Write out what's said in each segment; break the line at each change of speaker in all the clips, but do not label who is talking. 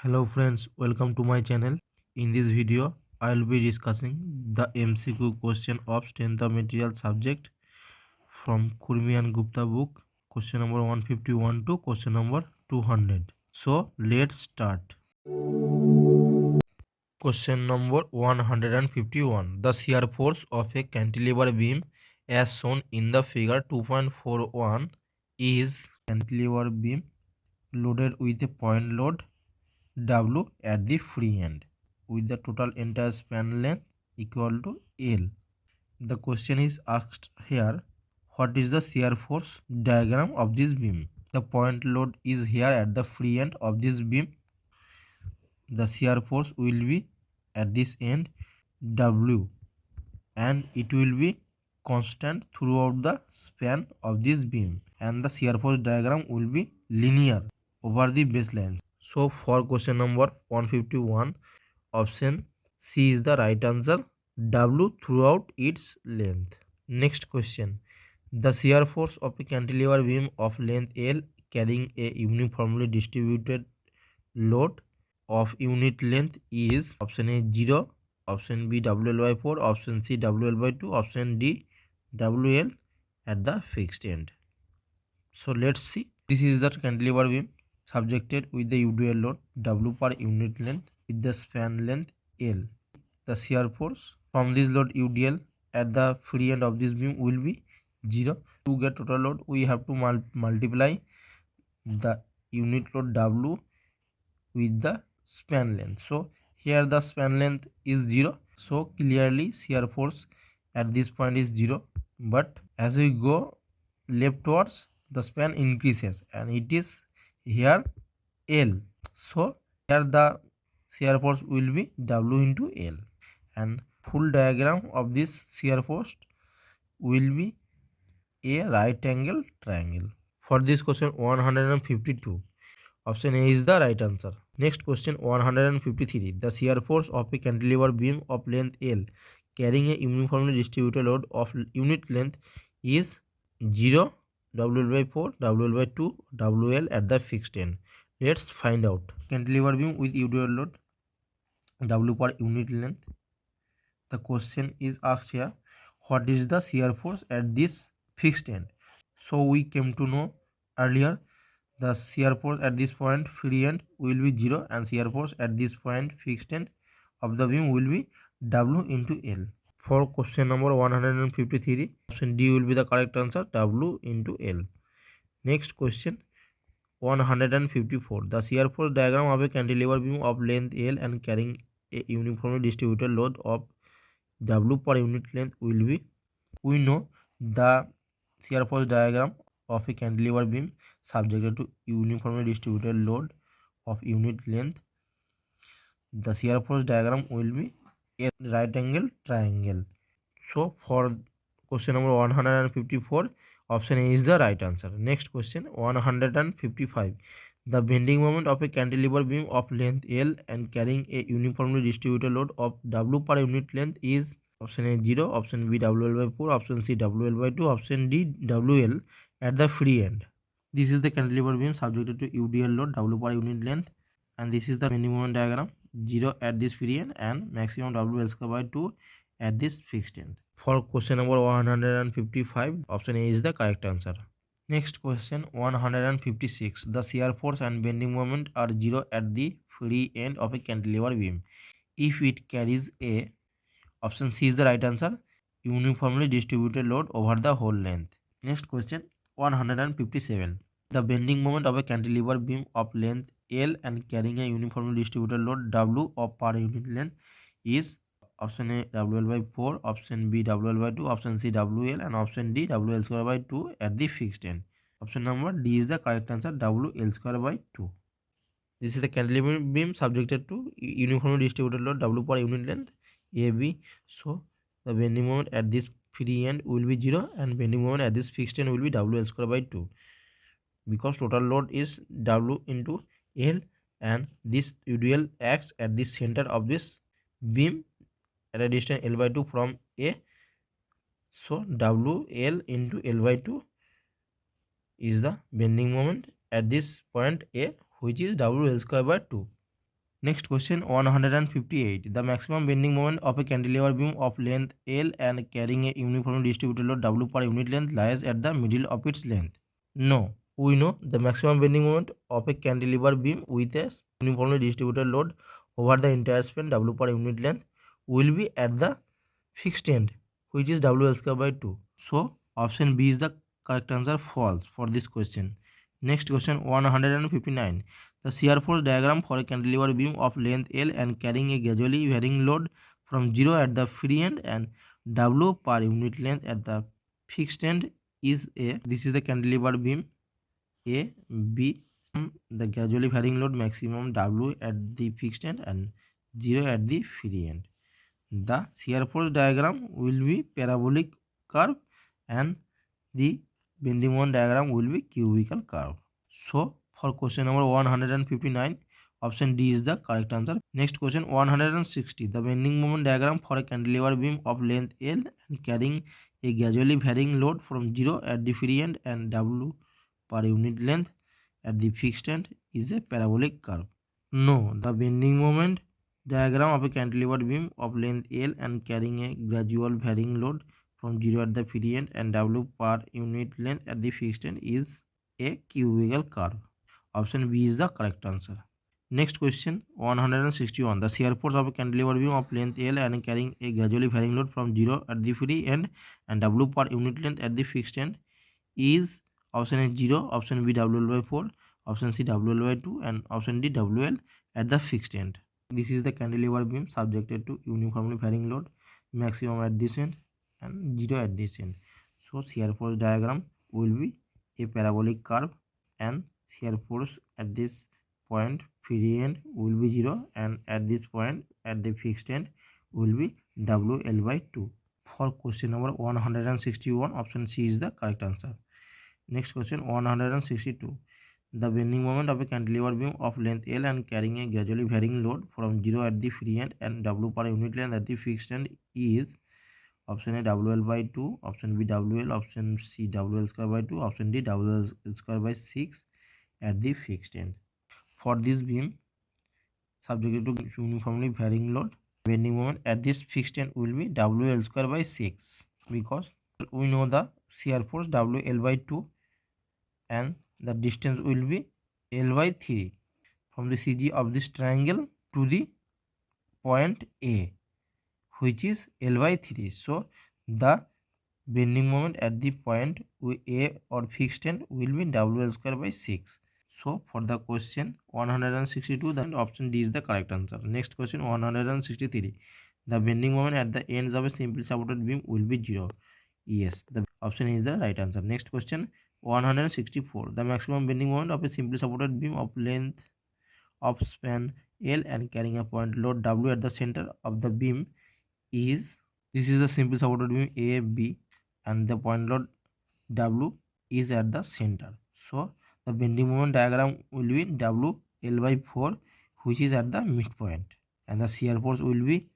Hello friends, welcome to my channel. In this video, I will be discussing the MCQ question of strength of material subject from Kurmi and Gupta book, question number 151 to question number 200. So let's start. Question number 151. The shear force of a cantilever beam as shown in the figure 2.41 is cantilever beam loaded with a point load W at the free end with the total entire span length equal to L. The question is asked here, what is the shear force diagram of this beam? The point load is here at the free end of this beam. The shear force will be at this end W and it will be constant throughout the span of this beam, and the shear force diagram will be linear over the baseline. So for question number 151, option C is the right answer, W throughout its length. Next question. The shear force of a cantilever beam of length L carrying a uniformly distributed load of unit length is option A 0, option B WL by 4, option C WL by 2, option D WL at the fixed end. So let's see. This is the cantilever beam subjected with the UDL load W per unit length with the span length L. The shear force from this load UDL at the free end of this beam will be 0. To get total load, we have to multiply the unit load W with the span length. So here the span length is 0. So clearly shear force at this point is 0. But as we go leftwards, the span increases and it is here L. So here the shear force will be W into L, and full diagram of this shear force will be a right angle triangle. For this question 152, option A is the right answer. Next question 153. The shear force of a cantilever beam of length L carrying a uniformly distributed load of unit length is 0, WL by 4, WL by 2, WL at the fixed end. Let's find out. Cantilever beam with UDL load W per unit length. The question is asked here, what is the shear force at this fixed end? So we came to know earlier the shear force at this point free end will be 0 and shear force at this point fixed end of the beam will be W into L. For question number 153, option D will be the correct answer, W into L. Next question 154. The shear force diagram of a cantilever beam of length L and carrying a uniformly distributed load of W per unit length will be. We know the shear force diagram of a cantilever beam subjected to uniformly distributed load of unit length. The shear force diagram will be a right angle triangle. So for question number 154, option A is the right answer. Next question 155. The bending moment of a cantilever beam of length L and carrying a uniformly distributed load of W per unit length is option A 0, option B WL by 4, option C WL by 2, option D WL at the free end. This is the cantilever beam subjected to UDL load W per unit length, and this is the bending moment diagram, 0 at this free end and maximum WL square by 2 at this fixed end. For question number 155, option A is the correct answer. Next question 156. The shear force and bending moment are 0 at the free end of a cantilever beam if it carries a, option C is the right answer, uniformly distributed load over the whole length. Next question 157. The bending moment of a cantilever beam of length L and carrying a uniformly distributed load W of per unit length is option A WL by 4, option B WL by 2, option C WL, and option D WL square by 2 at the fixed end. Option number D is the correct answer, WL square by 2. This is the cantilever beam subjected to uniformly distributed load W per unit length AB. So the bending moment at this free end will be 0 and bending moment at this fixed end will be WL square by 2, because total load is W into L and this UDL acts at the center of this beam at a distance L by 2 from A. So WL into L by 2 is the bending moment at this point A, which is WL square by 2. Next question 158. The maximum bending moment of a cantilever beam of length L and carrying a uniformly distributed load W per unit length lies at the middle of its length. No, we know the maximum bending moment of a cantilever beam with a uniformly distributed load over the entire span W per unit length will be at the fixed end, which is WL square by 2. So option B is the correct answer, false for this question. Next question 159. The shear force diagram for a cantilever beam of length L and carrying a gradually varying load from 0 at the free end and W per unit length at the fixed end is a. This is the cantilever beam A, B. The gradually varying load maximum W at the fixed end and 0 at the free end. The shear force diagram will be parabolic curve and the bending moment diagram will be cubical curve. So for question number 159, option D is the correct answer. Next question 160. The bending moment diagram for a cantilever beam of length L and carrying a gradually varying load from 0 at the free end and W per unit length at the fixed end is a parabolic curve. No, the bending moment diagram of a cantilever beam of length L and carrying a gradual varying load from 0 at the free end and W per unit length at the fixed end is a cubical curve. Option B is the correct answer. Next question 161. The shear force of a cantilever beam of length L and carrying a gradually varying load from 0 at the free end and W per unit length at the fixed end is option A 0, option B WL by 4, option C WL by 2 and option D WL at the fixed end. This is the cantilever beam subjected to uniformly varying load, maximum at this end and 0 at this end. So shear force diagram will be a parabolic curve and shear force at this point free end will be 0 and at this point at the fixed end will be WL by 2. For question number 161, option C is the correct answer. Next question 162. The bending moment of a cantilever beam of length L and carrying a gradually varying load from 0 at the free end and W per unit length at the fixed end is option A WL by 2, option B WL, option C WL square by 2, option D WL square by 6 at the fixed end. For this beam subjected to uniformly varying load, bending moment at this fixed end will be WL square by 6 because we know the shear force WL by 2 and the distance will be L by 3 from the CG of this triangle to the point A, which is L by 3. So the bending moment at the point A or fixed end will be WL square by 6. So for the question 162, then option D is the correct answer. Next question 163. The bending moment at the ends of a simply supported beam will be 0. Yes, the option is the right answer. Next question 164. The maximum bending moment of a simply supported beam of length of span L and carrying a point load W at the center of the beam is, this is the simply supported beam A, B and the point load W is at the center. So the bending moment diagram will be W L by 4, which is at the midpoint, and the shear force will be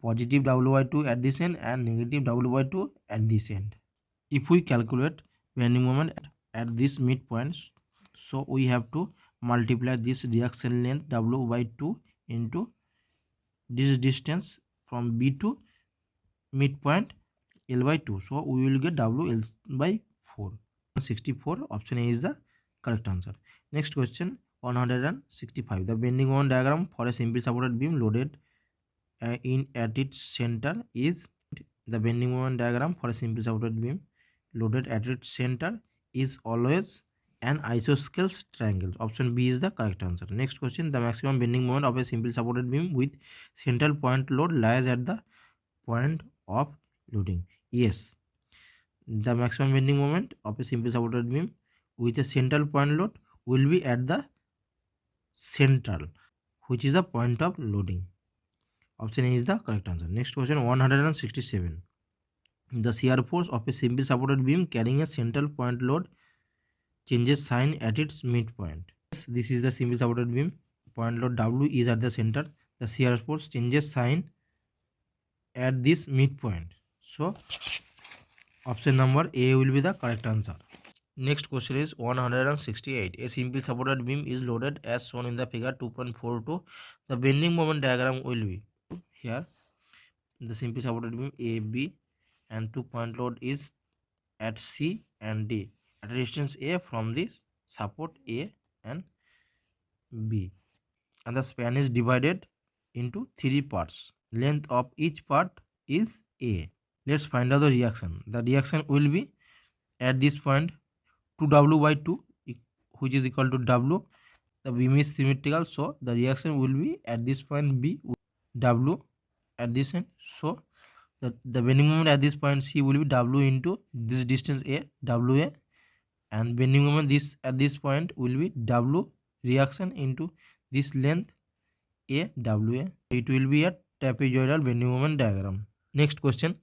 positive W by 2 at this end and negative W by 2 at this end. If we calculate bending moment at this midpoint, so we have to multiply this reaction length W by 2 into this distance from B to midpoint L by 2. So we will get WL by 4. 64, option A is the correct answer. Next question 165. The bending moment diagram for a simply supported beam loaded in at its center is, the bending moment diagram for a simply supported beam loaded at its center is always an isosceles triangle. Option B is the correct answer. Next question, the maximum bending moment of a simply supported beam with central point load lies at the point of loading. Yes, the maximum bending moment of a simply supported beam with a central point load will be at the central, which is the point of loading. Option A is the correct answer. Next question 167. The shear force of a simply supported beam carrying a central point load changes sign at its midpoint. Yes, this is the simply supported beam. Point load W is at the center. The shear force changes sign at this midpoint. So option number A will be the correct answer. Next question is 168. A simple supported beam is loaded as shown in the figure 2.42. The bending moment diagram will be here. The simple supported beam A, B and 2-point load is at C and D at a distance A from the support A and B. And the span is divided into 3 parts. Length of each part is A. Let's find out the reaction. The reaction will be at this point 2W by 2, which is equal to W. The beam is symmetrical, so the reaction will be at this point B, W at this end. So the bending moment at this point C will be W into this distance A, WA, and bending moment this at this point will be W reaction into this length A, WA. It will be a trapezoidal bending moment diagram. Next question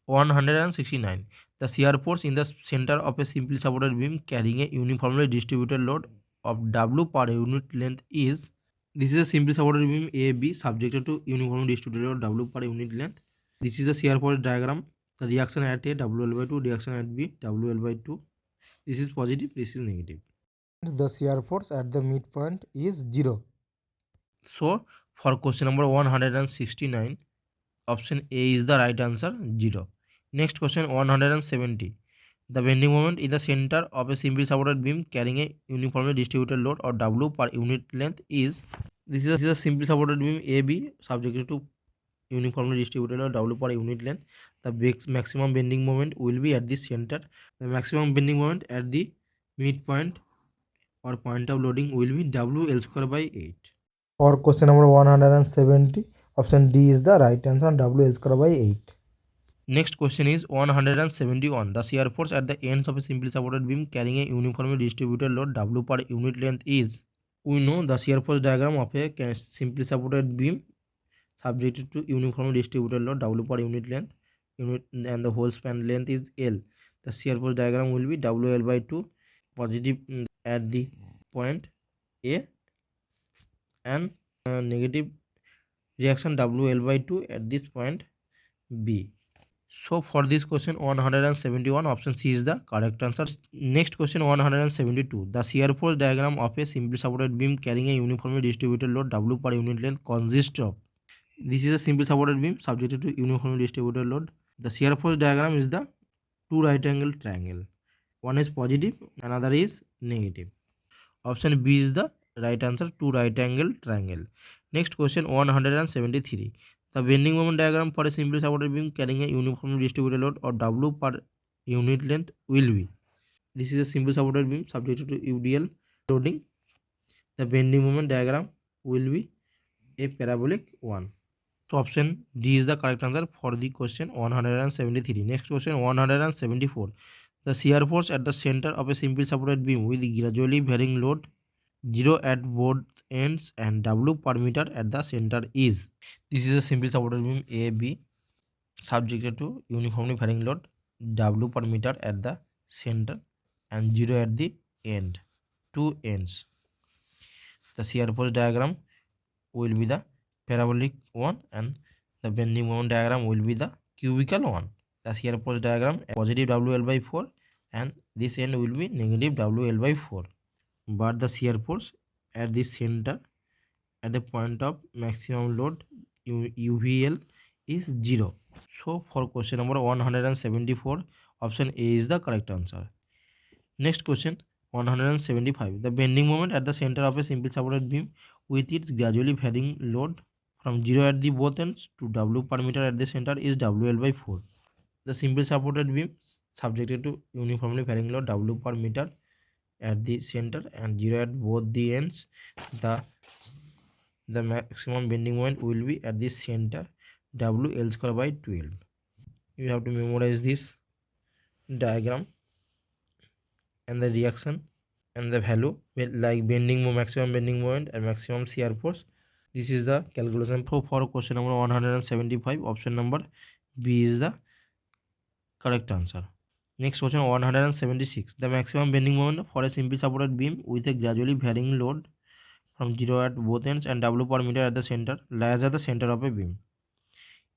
169. The shear force in the center of a simply supported beam carrying a uniformly distributed load of W per unit length is. This is a simply supported beam AB subjected to uniformly distributed load W per unit length. This is the shear force diagram. The reaction at A, WL by 2, reaction at B, WL by 2. This is positive, this is negative.
The shear force at the midpoint is 0.
So for question number 169, option A is the right answer, 0. Next question 170. The bending moment in the center of a simply supported beam carrying a uniformly distributed load or W per unit length is. This is a simply supported beam AB subjected to uniformly distributed load W per unit length. The maximum bending moment will be at the center. The maximum bending moment at the midpoint or point of loading will be W L square by 8.
For question number 170, option D is the right answer, W L square by 8.
Next question is 171. The shear force at the ends of a simply supported beam carrying a uniformly distributed load W per unit length is. We know the shear force diagram of a simply supported beam subjected to uniformly distributed load W per unit length and the whole span length is L. The shear force diagram will be WL by 2, positive at the point A and negative reaction WL by 2 at this point B. So for this question 171, option C is the correct answer. Next question 172. The shear force diagram of a simply supported beam carrying a uniformly distributed load W per unit length consists of. This is a simple supported beam subjected to uniformly distributed load. The shear force diagram is the two right angle triangle. One is positive, another is negative. Option B is the right answer, two right angle triangle. Next question 173. The bending moment diagram for a simple supported beam carrying a uniformly distributed load or W per unit length will be. This is a simple supported beam subjected to UDL loading. The bending moment diagram will be a parabolic one. So option D is the correct answer for the question 173. Next question 174. The shear force at the center of a simple supported beam with gradually varying load 0 at both ends and W per meter at the center is. This is a simple supported beam AB subjected to uniformly varying load W per meter at the center and 0 at the end, two ends. The shear force diagram will be the parabolic one and the bending moment diagram will be the cubical one. The shear force diagram positive WL by 4 and this end will be negative WL by 4. But the shear force at the center at the point of maximum load UVL is 0. So for question number 174, option A is the correct answer. Next question 175. The bending moment at the center of a simple supported beam with its gradually varying load from 0 at the both ends to W per meter at the center is WL by 4. The simple supported beam subjected to uniformly varying load W per meter at the center and 0 at both the ends. The maximum bending moment will be at the center WL square by 12. You have to memorize this diagram and the reaction and the value like maximum bending moment and maximum shear force. This is the calculation for question number 175. Option number B is the correct answer. Next question 176. The maximum bending moment for a simple supported beam with a gradually varying load from 0 at both ends and W per meter at the center lies at the center of a beam.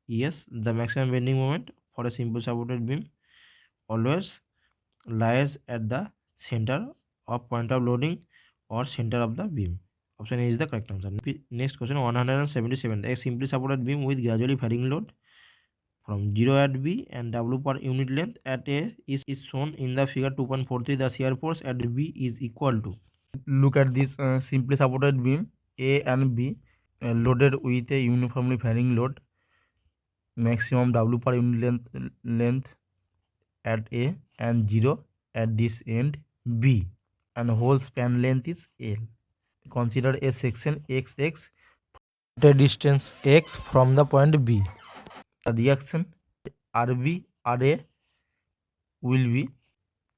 Yes, the maximum bending moment for a simple supported beam always lies at the center of point of loading or center of the beam. Option A is the correct answer. Next question 177. A simply supported beam with gradually varying load from 0 at B and W per unit length at A is shown in the figure 2.43. The shear force at B is equal to.
Look at this simply supported beam A and B loaded with a uniformly varying load, maximum W per unit length at A and 0 at this end B, and whole span length is L. Consider a section XX, the distance x from the point B. The reaction RB RA will be,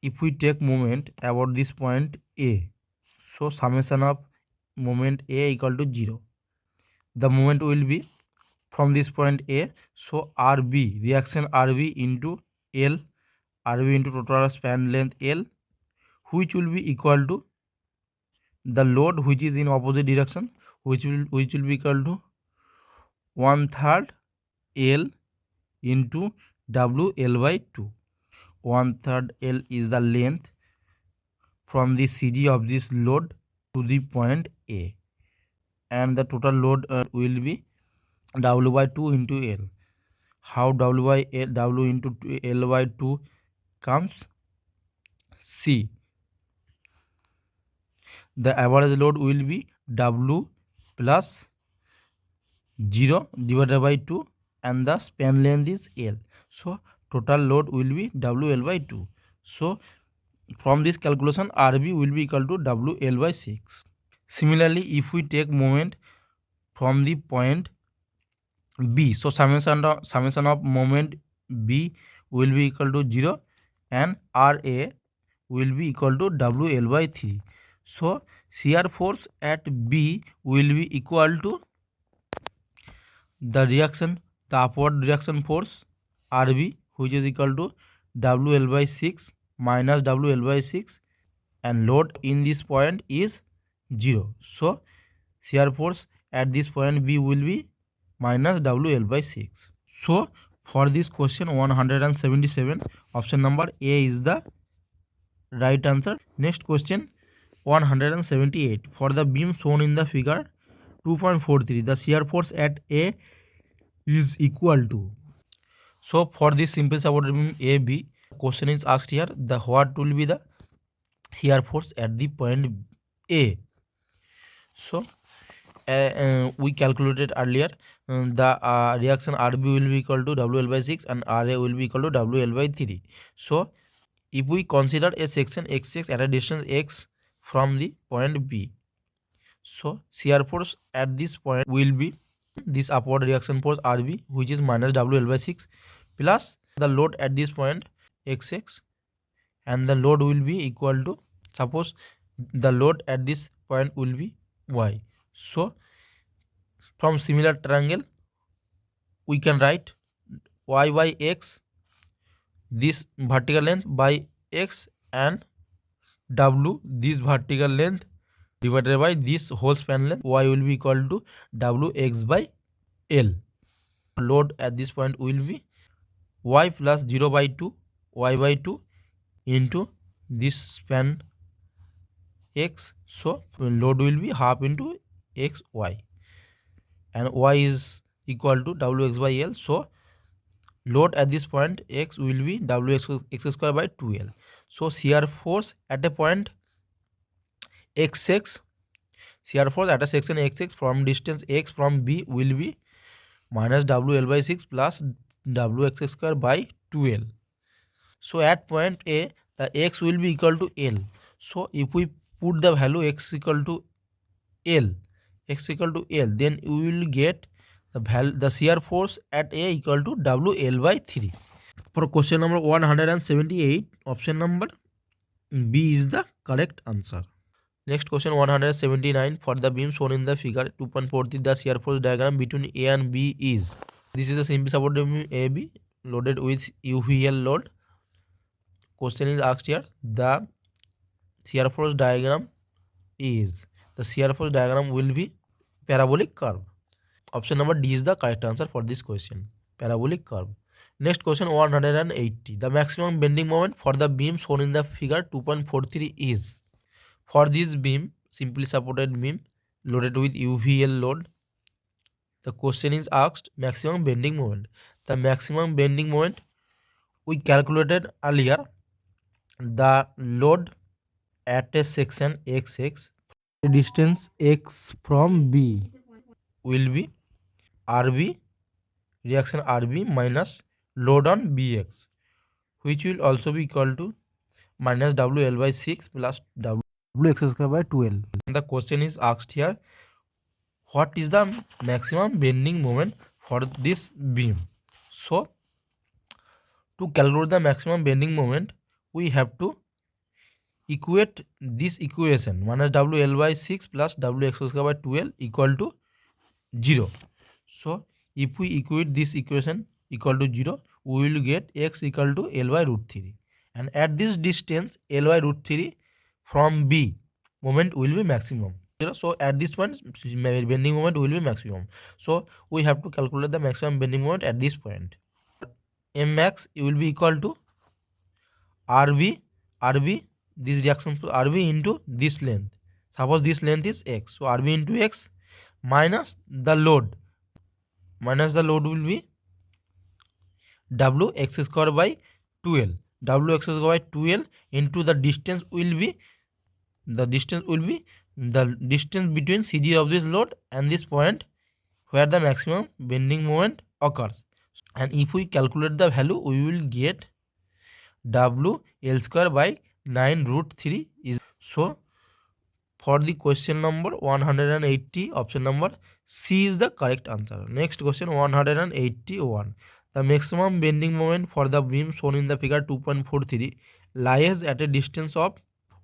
if we take moment about this point A, so summation of moment A equal to 0. The moment will be from this point A, so RB, reaction RB into L, RB into total span length L, which will be equal to the load which is in opposite direction, which will be equal to 1/3 L into W L by 2. 1/3 L is the length from the CG of this load to the point A, and the total load will be W by 2 into L. How W by L, W into L by 2 comes? C. The average load will be W plus 0 divided by 2, and the span length is L. So total load will be WL by 2. So from this calculation RB will be equal to WL by 6. Similarly, if we take moment from the point B, so summation of moment B will be equal to 0, and RA will be equal to WL by 3. So shear force at B will be equal to the upward reaction force RB, which is equal to WL by 6 minus WL by 6, and load in this point is 0. So shear force at this point B will be minus WL by 6. So for this question 177, option number A is the right answer. Next question 178. For the beam shown in the figure 2.43, the shear force at A is equal to. So for this simple supported beam AB, question is asked here, the what will be the shear force at the point A. So we calculated earlier, the reaction RB will be equal to WL by 6 and RA will be equal to WL by 3. So if we consider a section XX at a distance x from the point B, so shear force at this point will be this upward reaction force RB, which is minus WL by 6, plus the load at this point XX, and the load will be equal to, suppose the load at this point will be Y. So from similar triangle we can write Y by X, this vertical length, by X, and W, this vertical length, divided by this whole span length. Y will be equal to WX by L. Load at this point will be Y plus 0 by 2, Y by 2 into this span X. So load will be half into XY, and Y is equal to WX by L. So load at this point X will be WX square by 2L. So shear force at a point XX, shear force at a section XX from distance X from B will be minus WL by 6 plus WX square by 2L. So at point A, the X will be equal to L. So if we put the value X equal to L, then we will get the shear force at A equal to WL by 3. For question number 178, option number B is the correct answer. Next question 179. For the beam shown in the figure 2.40, the shear force diagram between A and B is. This is the simple supported beam AB loaded with UVL load. Question is asked here, the shear force diagram is. The shear force diagram will be parabolic curve. Option number D is the correct answer for this question, parabolic curve. Next question 180. The maximum bending moment for the beam shown in the figure 2.43 is. For this beam, simply supported beam loaded with UVL load, the question is asked maximum bending moment. The maximum bending moment we calculated earlier. The load at a section XX, distance x from B, will be RB, reaction RB minus load on BX, which will also be equal to minus WL by 6 plus WX square by 12. The question is asked here, what is the maximum bending moment for this beam? So, to calculate the maximum bending moment, we have to equate this equation minus WL by 6 plus WX square by 12 equal to 0. So, if we equate this equation equal to 0, we will get x equal to L by root 3. And at this distance, L by root 3 from B, moment will be maximum. So, at this point, bending moment will be maximum. So, we have to calculate the maximum bending moment at this point. M max will be equal to RB, this reaction RB into this length. Suppose this length is x. So, RB into x minus the load. Minus the load will be WX square by 12. WX square by 12 into the distance will be the distance between CG of this load and this point where the maximum bending moment occurs. And if we calculate the value, we will get WL square by 9 root 3 is. So, for the question number 180, option number C is the correct answer. Next question 181. The maximum bending moment for the beam shown in the figure 2.43 lies at a distance of,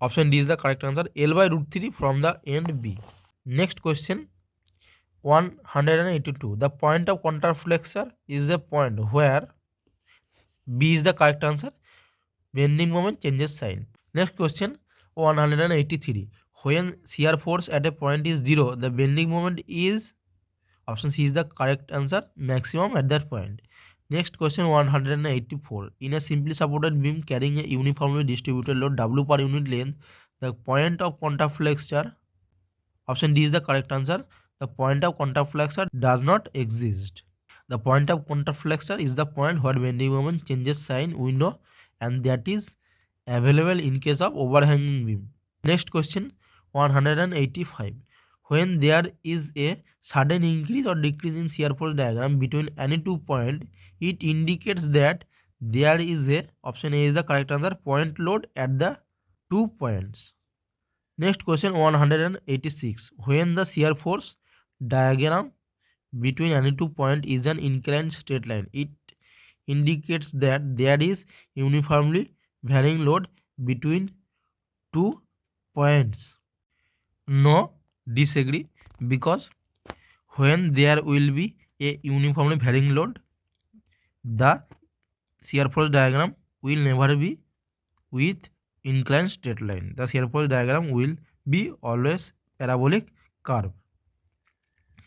option D is the correct answer, L by root 3 from the end B. Next question 182. The point of counterflexure is the point where B is the correct answer. Bending moment changes sign. Next question 183. When shear force at a point is 0, the bending moment is, option C is the correct answer, maximum at that point. Next question 184. In a simply supported beam carrying a uniformly distributed load W per unit length, the point of counterflexure, option D is the correct answer. The point of counterflexure does not exist. The point of counterflexure is the point where bending moment changes sign we know, and that is available in case of overhanging beam. Next question 185. When there is a sudden increase or decrease in shear force diagram between any 2 points, it indicates that there is a, option A is the correct answer, point load at the 2 points. Next question 186. When the shear force diagram between any 2 points is an inclined straight line, it indicates that there is uniformly varying load between 2 points. No, disagree, because when there will be a uniformly varying load, the shear force diagram will never be with inclined straight line. The shear force diagram will be always parabolic curve.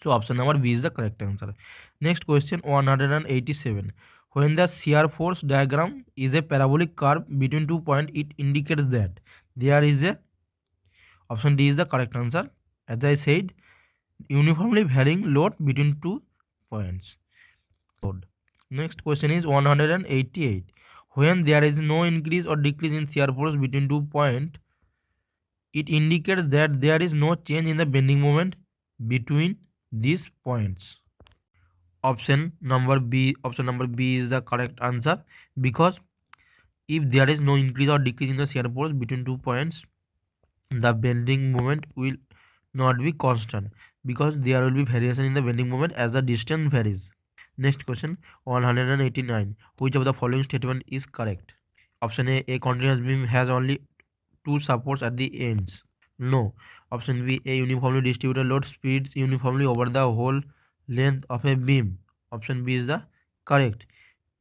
So, option number B is the correct answer. Next question 187. When the shear force diagram is a parabolic curve between 2 points, it indicates that there is a, option D is the correct answer. As I said, uniformly varying load between 2 points. Next question is 188. When there is no increase or decrease in shear force between 2 points, it indicates that there is no change in the bending moment between these points. Option number B is the correct answer, because if there is no increase or decrease in the shear force between 2 points, the bending moment will not be constant, because there will be variation in the bending moment as the distance varies. Next question 189. Which of the following statement is correct? Option A continuous beam has only 2 supports at the ends. No. Option B, a uniformly distributed load spreads uniformly over the whole length of a beam. Option B is the correct.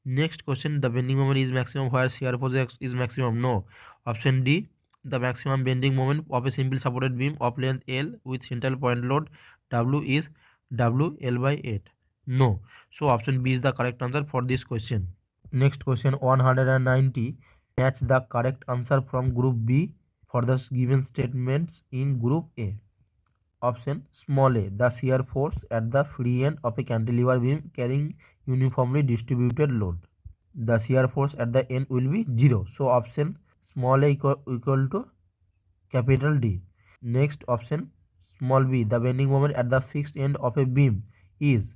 Next question, the bending moment is maximum where shear force is maximum. No. Option D, the maximum bending moment of a simple supported beam of length L with central point load W is WL by 8. No. So option B is the correct answer for this question. Next question 190. Match the correct answer from group B for the given statements in group A. Option small a, the shear force at the free end of a cantilever beam carrying uniformly distributed load. The shear force at the end will be 0. So option small a equal to capital D. Next option small b, the bending moment at the fixed end of a beam is,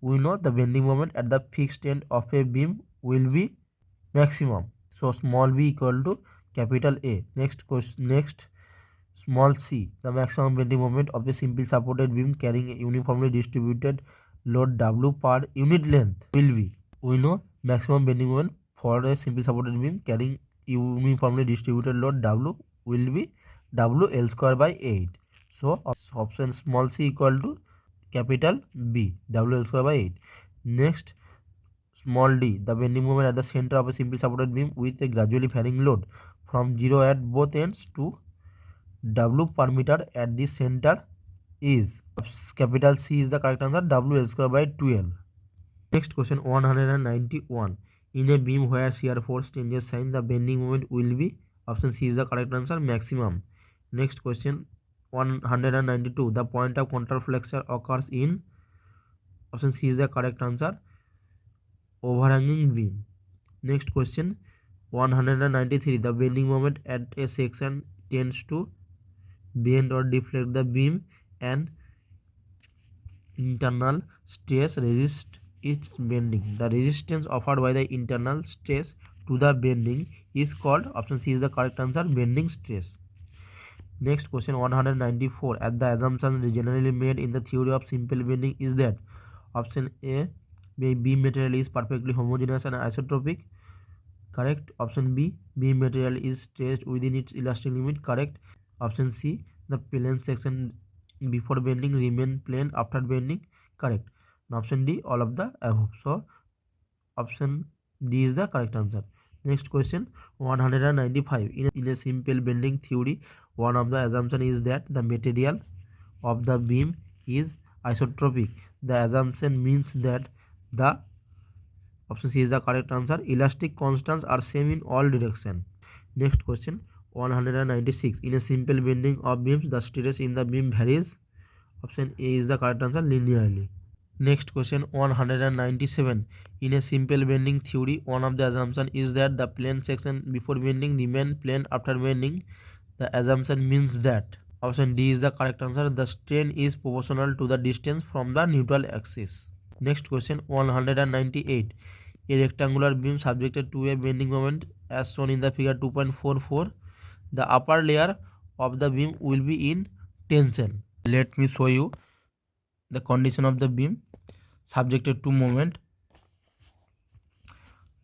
we know the bending moment at the fixed end of a beam will be maximum. So small b equal to capital A. Next question, next small c, the maximum bending moment of a simple supported beam carrying a uniformly distributed load W per unit length will be, we know maximum bending moment for a simple supported beam carrying uniformly distributed load W will be WL square by 8. So option small c equal to capital B, WL square by 8. Next small d, the bending moment at the center of a simple supported beam with a gradually varying load from 0 at both ends to W per meter at the center is, capital C is the correct answer, WL square by 12. Next question 191. In a beam where shear force changes sign, the bending moment will be, option C is the correct answer, maximum. Next question 192. The point of control flexure occurs in, option C is the correct answer, overhanging beam. Next question 193. The bending moment at a section tends to bend or deflect the beam and internal stress resists its bending. The resistance offered by the internal stress to the bending is called, option C is the correct answer, bending stress. Next question 194. At the assumption generally made in the theory of simple bending is that, option A, beam material is perfectly homogeneous and isotropic. Correct. Option B, beam material is stretched within its elastic limit. Correct. Option C, the plane section before bending remain plane after bending. Correct. And option D, all of the above. So option D is the correct answer. Next question 195. In a simple bending theory, one of the assumption is that the material of the beam is isotropic. The assumption means that the, option C is the correct answer, elastic constants are same in all direction. Next question 196. In a simple bending of beams, the stress in the beam varies. Option A is the correct answer, linearly. Next question 197. In a simple bending theory, one of the assumption is that the plane section before bending remain plane after bending. The assumption means that, option D is the correct answer, the strain is proportional to the distance from the neutral axis. Next question 198. A rectangular beam subjected to a bending moment as shown in the figure 2.44. The upper layer of the beam will be in tension. Let me show you the condition of the beam subjected to moment.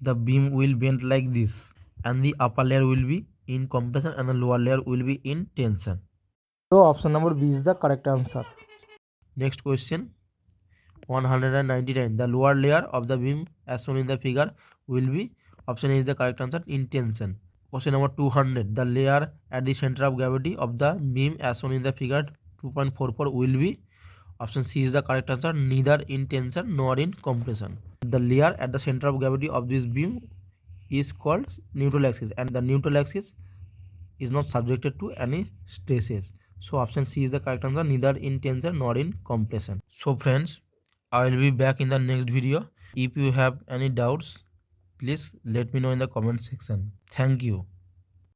The beam will bend like this and the upper layer will be in compression and the lower layer will be in tension. So option number B is the correct answer. Next question 199. The lower layer of the beam as shown in the figure will be, option A is the correct answer, in tension. Question number 200. The layer at the center of gravity of the beam as shown in the figure 2.44 will be, option C is the correct answer, neither in tension nor in compression. The layer at the center of gravity of this beam is called neutral axis, and the neutral axis is not subjected to any stresses. So option C is the correct answer, neither in tension nor in compression. So friends, I will be back in the next video. If you have any doubts, please let me know in the comment section. Thank you.